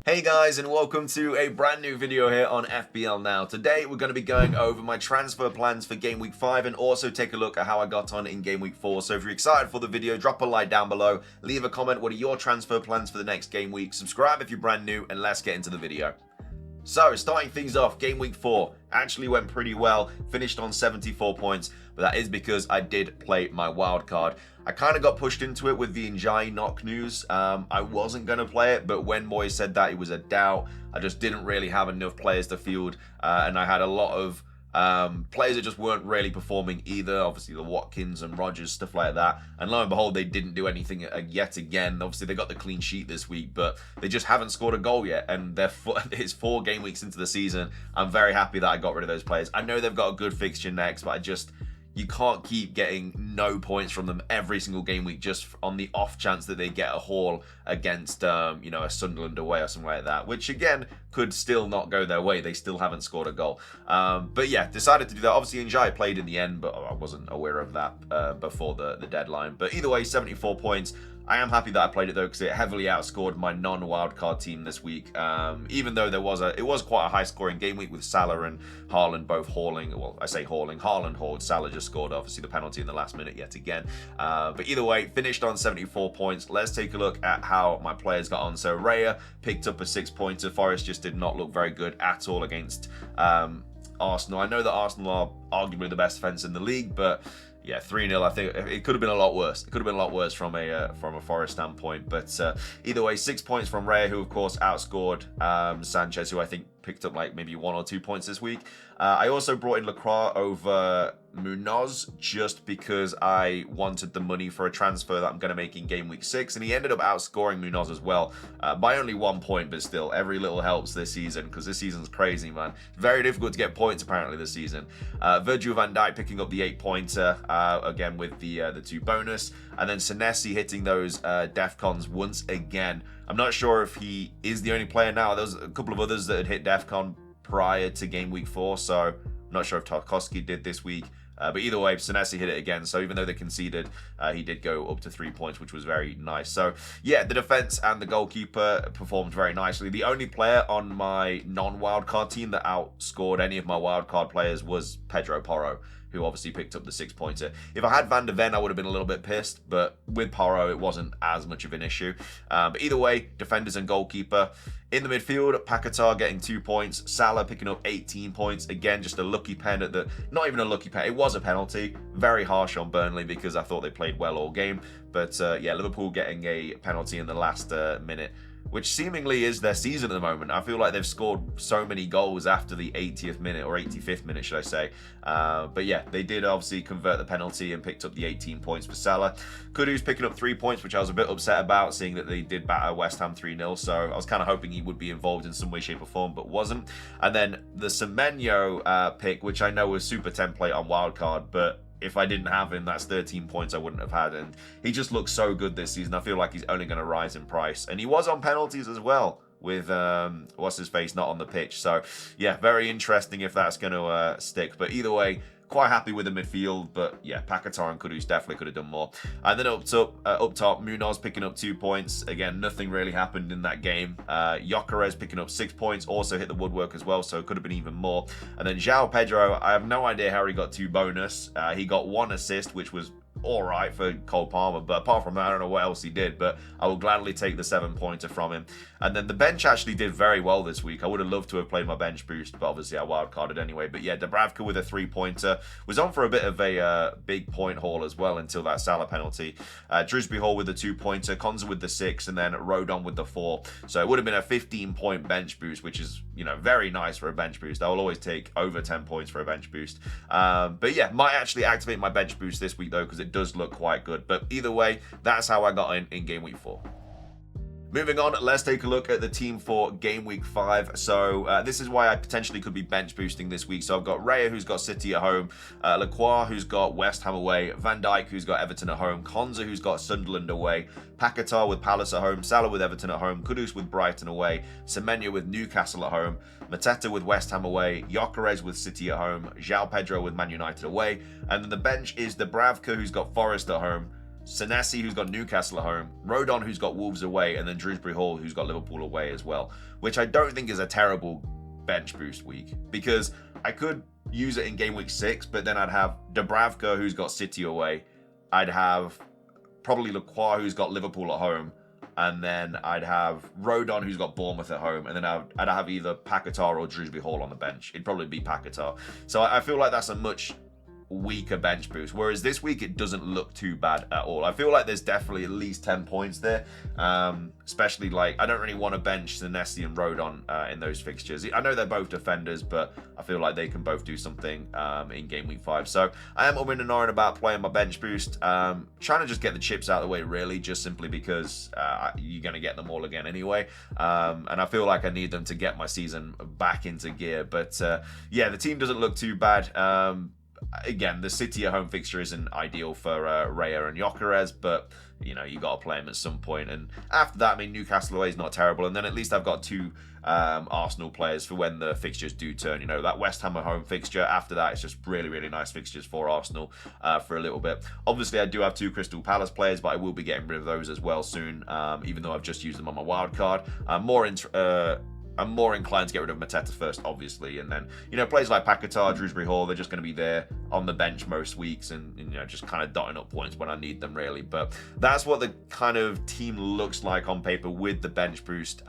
Hey guys, and welcome to a brand new video here on FPL Now. Today we're going to be going over my transfer plans for Game Week 5 and also take a look at how I got on in Game Week 4. So if you're excited for the video, drop a like down below, leave a comment, what are your transfer plans for the next game week, subscribe if you're brand new, and let's get into the video. So, starting things off, Game Week 4 actually went pretty well, finished on 74 points, but that is because I did play my wild card. I kind of got pushed into it with the Njai knock news. I wasn't going to play it, but when Moy said that, it was a doubt. I just didn't really have enough players to field, and I had a lot of players that just weren't really performing either. Obviously the Watkins and Rogers, stuff like that, and lo and behold they didn't do anything yet again. Obviously they got the clean sheet this week, but they just haven't scored a goal yet, and it's 4 game weeks into the season. I'm very happy that I got rid of those players. I know they've got a good fixture next, but you can't keep getting no points from them every single game week just on the off chance that they get a haul against, a Sunderland away or something like that, which again could still not go their way. They still haven't scored a goal. But yeah, decided to do that. Obviously, Njai played in the end, but I wasn't aware of that before the deadline. But either way, 74 points. I am happy that I played it though, because it heavily outscored my non-wildcard team this week. Even though it was quite a high-scoring game week with Salah and Haaland both hauling. Well, I say hauling. Haaland hauled. Salah just scored, obviously, the penalty in the last minute yet again. But either way, finished on 74 points. Let's take a look at how my players got on. So Raya picked up a 6-pointer. Forest just did not look very good at all against Arsenal. I know that Arsenal are arguably the best defense in the league, but yeah, 3-0. I think it could have been a lot worse. It could have been a lot worse from a Forest standpoint. But either way, 6 points from Raya, who of course outscored Sanchez, who I think picked up like maybe 1 or 2 points this week. I also brought in Lacroix over Munoz just because I wanted the money for a transfer that I'm going to make in Game Week 6, and he ended up outscoring Munoz as well by only 1 point, but still, every little helps this season, because this season's crazy, man. Very difficult to get points, apparently, this season. Virgil van Dijk picking up the 8-pointer, again with the 2 bonus, and then Senesi hitting those DEFCONs once again. I'm not sure if he is the only player now. There was a couple of others that had hit DEFCON prior to Game Week 4, so I'm not sure if Tarkowski did this week. But either way, Senesi hit it again. So even though they conceded, he did go up to 3 points, which was very nice. So yeah, the defense and the goalkeeper performed very nicely. The only player on my non-wildcard team that outscored any of my wildcard players was Pedro Porro, who obviously picked up the 6-pointer. If I had Van de Ven, I would have been a little bit pissed, but with Porro, it wasn't as much of an issue. But either way, defenders and goalkeeper. In the midfield, Paquetá getting 2 points, Salah picking up 18 points. Again, just a lucky pen at the... Not even a lucky pen, it was a penalty. Very harsh on Burnley because I thought they played well all game. But yeah, Liverpool getting a penalty in the last minute, which seemingly is their season at the moment. I feel like they've scored so many goals after the 80th minute, or 85th minute, should I say. But yeah, they did obviously convert the penalty and picked up the 18 points for Salah. Kudus picking up 3 points, which I was a bit upset about, seeing that they did batter West Ham 3-0. So I was kind of hoping he would be involved in some way, shape, or form, but wasn't. And then the Semenyo pick, which I know was super template on wildcard, but if I didn't have him, that's 13 points I wouldn't have had. And he just looks so good this season. I feel like he's only going to rise in price. And he was on penalties as well, with what's his face not on the pitch. So yeah, very interesting if that's going to stick. But either way, quite happy with the midfield, but yeah, Paquetá and Kudus definitely could have done more. And then up top, Munoz picking up 2 points. Again, nothing really happened in that game. Gyökeres picking up 6 points, also hit the woodwork as well, so it could have been even more. And then João Pedro, I have no idea how he got 2 bonus. He got 1 assist, which was all right for Cole Palmer, but apart from that, I don't know what else he did, but I will gladly take the 7-pointer from him. And then the bench actually did very well this week. I would have loved to have played my bench boost, but obviously I wildcarded anyway. But yeah, Dubravka with a 3-pointer was on for a bit of a big point haul as well until that Salah penalty. Drewsbury Hall with the 2-pointer, Konza with the 6, and then Rodon with the 4. So it would have been a 15-point bench boost, which is, very nice for a bench boost. I will always take over 10 points for a bench boost. But yeah, might actually activate my bench boost this week though, because it does look quite good. But either way, that's how I got in Game Week 4. Moving on, let's take a look at the team for Game Week 5. So this is why I potentially could be bench boosting this week. So I've got Raya, who's got City at home, Lacroix, who's got West Ham away, Van Dijk, who's got Everton at home, Konza, who's got Sunderland away, Paquetá with Palace at home, Salah with Everton at home, Kudus with Brighton away, Semenyo with Newcastle at home, Mateta with West Ham away, Gyökeres with City at home, João Pedro with Man United away, and then the bench is Dubravka, who's got Forest at home, Senesi, who's got Newcastle at home, Rodon, who's got Wolves away, and then Shrewsbury Hall, who's got Liverpool away as well, which I don't think is a terrible bench boost week, because I could use it in game week 6, but then I'd have Dubravka, who's got City away. I'd have probably Lacroix, who's got Liverpool at home, and then I'd have Rodon, who's got Bournemouth at home, and then I'd have either Paquetá or Shrewsbury Hall on the bench. It'd probably be Paquetá. So I feel like that's a much weaker bench boost, whereas this week it doesn't look too bad at all. I feel like there's definitely at least 10 points there, especially like I don't really want to bench Senesi and Rodon in those fixtures. I know they're both defenders, but I feel like they can both do something in game week 5. So I am umming and ahhing about playing my bench boost, trying to just get the chips out of the way, really, just simply because you're going to get them all again anyway, and I feel like I need them to get my season back into gear. But yeah, the team doesn't look too bad. Again, the City at home fixture isn't ideal for Raya and Gyökeres, but you know, you got to play them at some point. And after that, I mean, Newcastle away is not terrible, and then at least I've got 2 Arsenal players for when the fixtures do turn. You know, that West Ham at home fixture. After that, it's just really, really nice fixtures for Arsenal for a little bit. Obviously, I do have 2 Crystal Palace players, but I will be getting rid of those as well soon, even though I've just used them on my wild card. I'm more inclined to get rid of Mateta first, obviously, and then, you know, players like Paquetá, Shrewsbury Hall, they're just going to be there on the bench most weeks and, you know, just kind of dotting up points when I need them, really. But that's what the kind of team looks like on paper with the bench boost.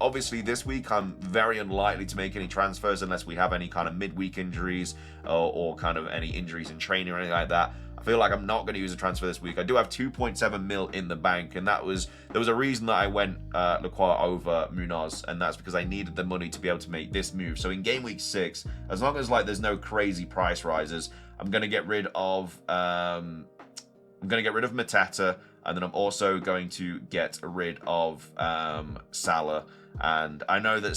Obviously, this week, I'm very unlikely to make any transfers unless we have any kind of midweek injuries or kind of any injuries in training or anything like that. I feel like I'm not going to use a transfer this week. I do have 2.7 mil in the bank, and there was a reason that I went Lacroix over Munoz, and that's because I needed the money to be able to make this move. So in game week 6, as long as like there's no crazy price rises, I'm going to get rid of Mateta, and then I'm also going to get rid of Salah. And I know that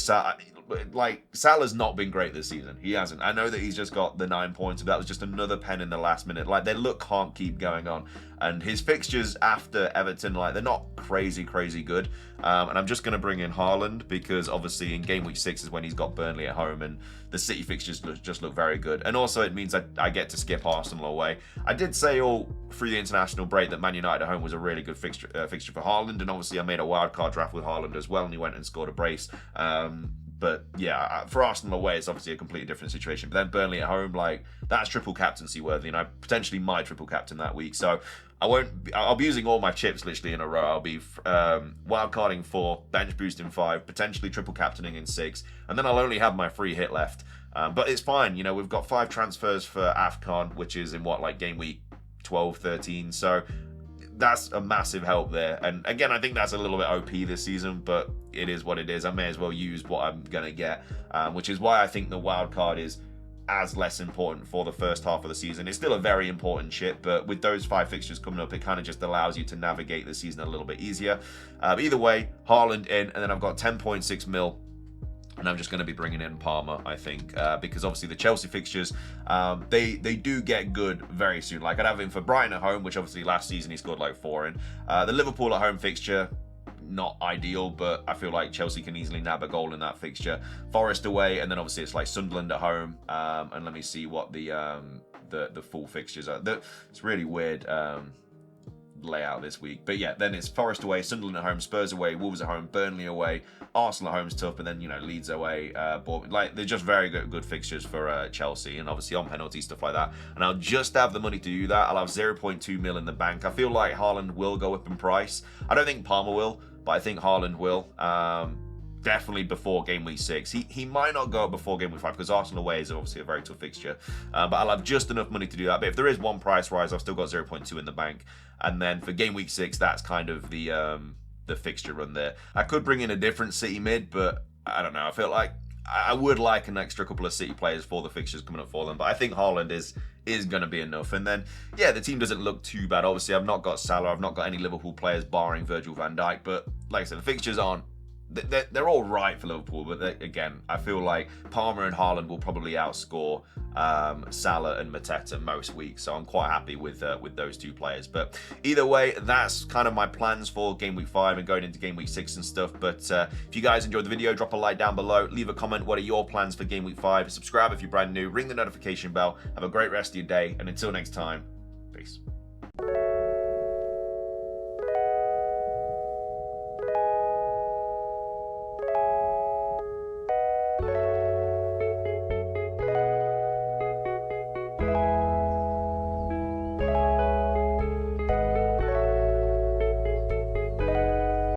Salah's not been great this season. He hasn't. I know that he's just got the 9 points, but that was just another pen in the last minute. Like, their luck can't keep going on. And his fixtures after Everton, like, they're not crazy good. And I'm just going to bring in Haaland because obviously in game week 6 is when he's got Burnley at home, and the City fixtures just look very good. And also it means that I get to skip Arsenal away. I did say all through the international break that Man United at home was a really good fixture for Haaland, and obviously I made a wildcard draft with Haaland as well, and he went and scored a brace. But yeah, for Arsenal away, it's obviously a completely different situation. But then Burnley at home, like, that's triple captaincy worthy, and I potentially might triple captain that week. So I'll be using all my chips literally in a row. I'll be wildcarding 4, bench boosting 5, potentially triple captaining in 6, and then I'll only have my free hit left. But it's fine, you know, we've got 5 transfers for AFCON, which is in game week 12, 13. So that's a massive help there. And again, I think that's a little bit OP this season, but it is what it is. I may as well use what I'm going to get, which is why I think the wild card is as less important for the first half of the season. It's still a very important shit, but with those 5 fixtures coming up, it kind of just allows you to navigate the season a little bit easier. But either way, Haaland in, and then I've got 10.6 mil. And I'm just going to be bringing in Palmer, I think, because obviously the Chelsea fixtures, they do get good very soon. Like, I'd have him for Brighton at home, which obviously last season he scored like 4 in. The Liverpool at home fixture, not ideal, but I feel like Chelsea can easily nab a goal in that fixture. Forest away, and then obviously it's like Sunderland at home. And let me see what the full fixtures are. It's really weird layout this week, but yeah, then it's Forest away, Sunderland at home, Spurs away, Wolves at home, Burnley away, Arsenal at home's tough, and then, you know, Leeds away, like, they're just very good fixtures for Chelsea, and obviously on penalty, stuff like that. And I'll just have the money to do that. I'll have 0.2 mil in the bank. I feel like Haaland will go up in price. I don't think Palmer will, but I think Haaland will. Definitely before game week 6. He might not go up before game week 5 because Arsenal away is obviously a very tough fixture. But I'll have just enough money to do that. But if there is one price rise, I've still got 0.2 in the bank. And then for game week 6, that's kind of the fixture run there. I could bring in a different City mid, but I don't know. I feel like I would like an extra couple of City players for the fixtures coming up for them. But I think Haaland is going to be enough. And then, yeah, the team doesn't look too bad. Obviously, I've not got Salah. I've not got any Liverpool players barring Virgil van Dijk. But like I said, the fixtures aren't. They're all right for Liverpool, but again, I feel like Palmer and Haaland will probably outscore Salah and Mateta most weeks, so I'm quite happy with those 2 players. But either way, that's kind of my plans for game week 5 and going into game week 6 and stuff. But if you guys enjoyed the video, drop a like down below, leave a comment. What are your plans for game week 5? Subscribe if you're brand new, ring the notification bell. Have a great rest of your day, and until next time, peace.